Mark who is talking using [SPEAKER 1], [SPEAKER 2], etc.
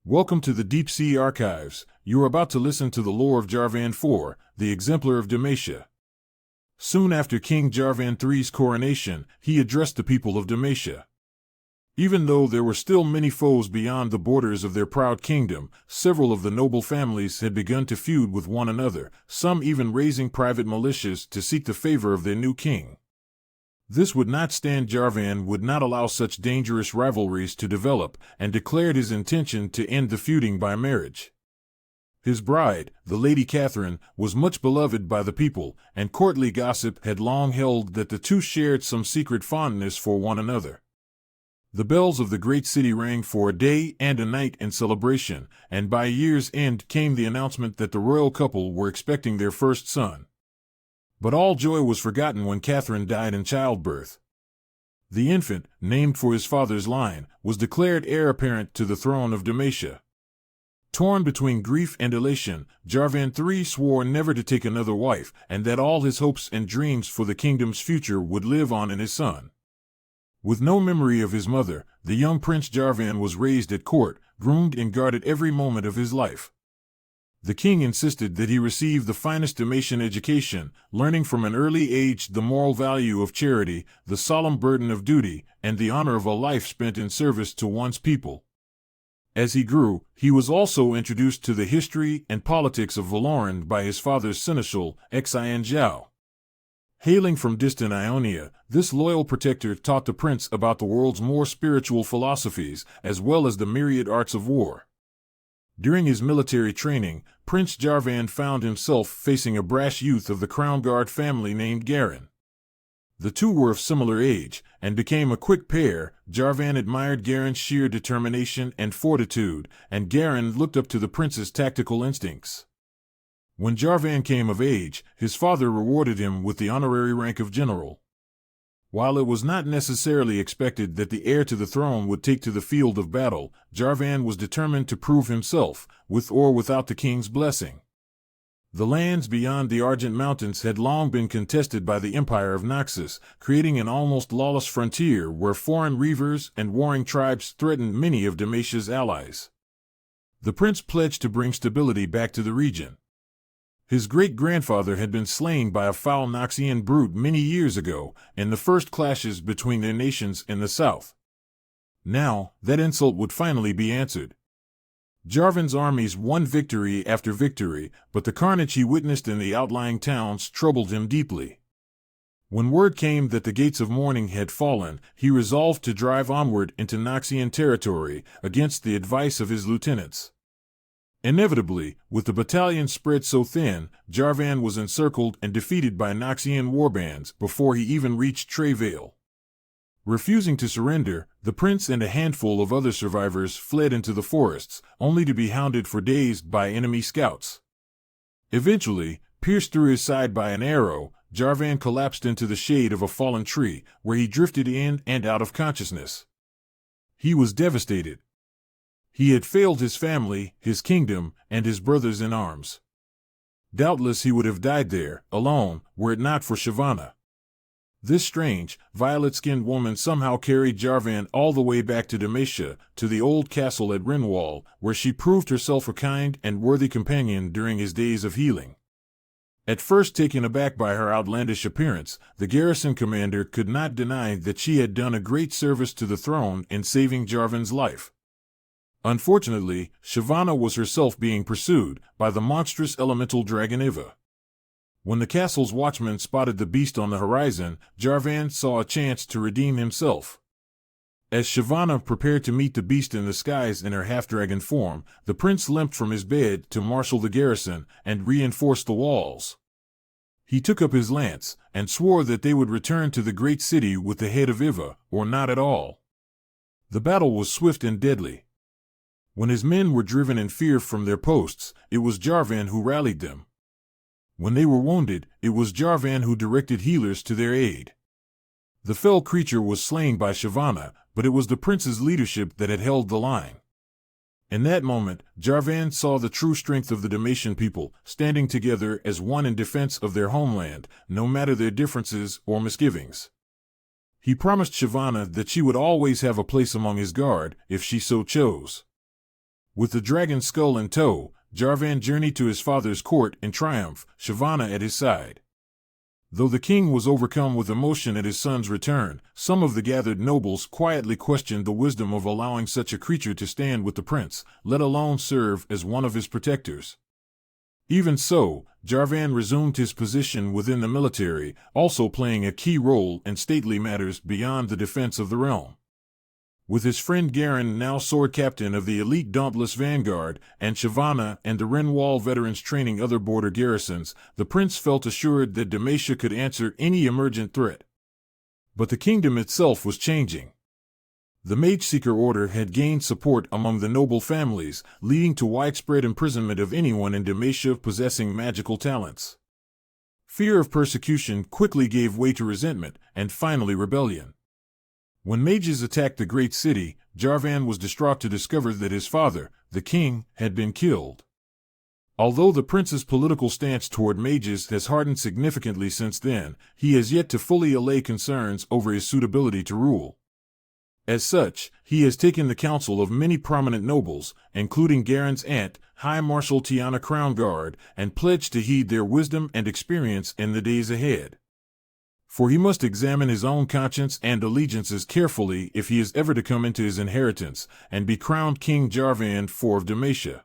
[SPEAKER 1] Welcome to the Deep Sea Archives. You are about to listen to the lore of Jarvan IV, the Exemplar of Demacia. Soon after King Jarvan III's coronation, he addressed the people of Demacia. Even though there were still many foes beyond the borders of their proud kingdom, several of the noble families had begun to feud with one another, some even raising private militias to seek the favor of their new king. This would not stand. Jarvan would not allow such dangerous rivalries to develop, and declared his intention to end the feuding by marriage. His bride, the Lady Catherine, was much beloved by the people, and courtly gossip had long held that the two shared some secret fondness for one another. The bells of the great city rang for a day and a night in celebration, and by year's end came the announcement that the royal couple were expecting their first son. But all joy was forgotten when Catherine died in childbirth. The infant, named for his father's line, was declared heir apparent to the throne of Demacia. Torn between grief and elation, Jarvan III swore never to take another wife, and that all his hopes and dreams for the kingdom's future would live on in his son. With no memory of his mother, the young Prince Jarvan was raised at court, groomed and guarded every moment of his life. The king insisted that he receive the finest Demacian education, learning from an early age the moral value of charity, the solemn burden of duty, and the honor of a life spent in service to one's people. As he grew, he was also introduced to the history and politics of Valoran by his father's seneschal, Xian. Hailing from distant Ionia, this loyal protector taught the prince about the world's more spiritual philosophies, as well as the myriad arts of war. During his military training, Prince Jarvan found himself facing a brash youth of the Crown Guard family named Garin. The two were of similar age, and became a quick pair. Jarvan admired Garin's sheer determination and fortitude, and Garin looked up to the prince's tactical instincts. When Jarvan came of age, his father rewarded him with the honorary rank of general. While it was not necessarily expected that the heir to the throne would take to the field of battle, Jarvan was determined to prove himself, with or without the king's blessing. The lands beyond the Argent Mountains had long been contested by the Empire of Noxus, creating an almost lawless frontier where foreign reavers and warring tribes threatened many of Demacia's allies. The prince pledged to bring stability back to the region. His great-grandfather had been slain by a foul Noxian brute many years ago, in the first clashes between their nations in the south. Now, that insult would finally be answered. Jarvan's armies won victory after victory, but the carnage he witnessed in the outlying towns troubled him deeply. When word came that the gates of mourning had fallen, he resolved to drive onward into Noxian territory, against the advice of his lieutenants. Inevitably, with the battalion spread so thin, Jarvan was encircled and defeated by Noxian warbands before he even reached Trevale. Refusing to surrender, the prince and a handful of other survivors fled into the forests, only to be hounded for days by enemy scouts. Eventually, pierced through his side by an arrow, Jarvan collapsed into the shade of a fallen tree, where he drifted in and out of consciousness. He was devastated. He had failed his family, his kingdom, and his brothers in arms. Doubtless he would have died there, alone, were it not for Shyvana. This strange, violet-skinned woman somehow carried Jarvan all the way back to Demacia, to the old castle at Rinwall, where she proved herself a kind and worthy companion during his days of healing. At first taken aback by her outlandish appearance, the garrison commander could not deny that she had done a great service to the throne in saving Jarvan's life. Unfortunately, Shyvana was herself being pursued by the monstrous elemental dragon Iva. When the castle's watchman spotted the beast on the horizon, Jarvan saw a chance to redeem himself. As Shyvana prepared to meet the beast in the skies in her half-dragon form, the prince limped from his bed to marshal the garrison and reinforce the walls. He took up his lance, and swore that they would return to the great city with the head of Iva, or not at all. The battle was swift and deadly. When his men were driven in fear from their posts, it was Jarvan who rallied them. When they were wounded, it was Jarvan who directed healers to their aid. The fell creature was slain by Shyvana, but it was the prince's leadership that had held the line. In that moment, Jarvan saw the true strength of the Demacian people, standing together as one in defense of their homeland, no matter their differences or misgivings. He promised Shyvana that she would always have a place among his guard, if she so chose. With the dragon's skull in tow, Jarvan journeyed to his father's court in triumph, Shyvana at his side. Though the king was overcome with emotion at his son's return, some of the gathered nobles quietly questioned the wisdom of allowing such a creature to stand with the prince, let alone serve as one of his protectors. Even so, Jarvan resumed his position within the military, also playing a key role in stately matters beyond the defense of the realm. With his friend Garen now sword captain of the elite Dauntless Vanguard, and Shyvana and the Renwall veterans training other border garrisons, the prince felt assured that Demacia could answer any emergent threat. But the kingdom itself was changing. The Mage-Seeker Order had gained support among the noble families, leading to widespread imprisonment of anyone in Demacia possessing magical talents. Fear of persecution quickly gave way to resentment, and finally rebellion. When mages attacked the great city, Jarvan was distraught to discover that his father, the king, had been killed. Although the prince's political stance toward mages has hardened significantly since then, he has yet to fully allay concerns over his suitability to rule. As such, he has taken the counsel of many prominent nobles, including Garen's aunt, High Marshal Tiana Crownguard, and pledged to heed their wisdom and experience in the days ahead. For he must examine his own conscience and allegiances carefully if he is ever to come into his inheritance and be crowned King Jarvan IV of Demacia.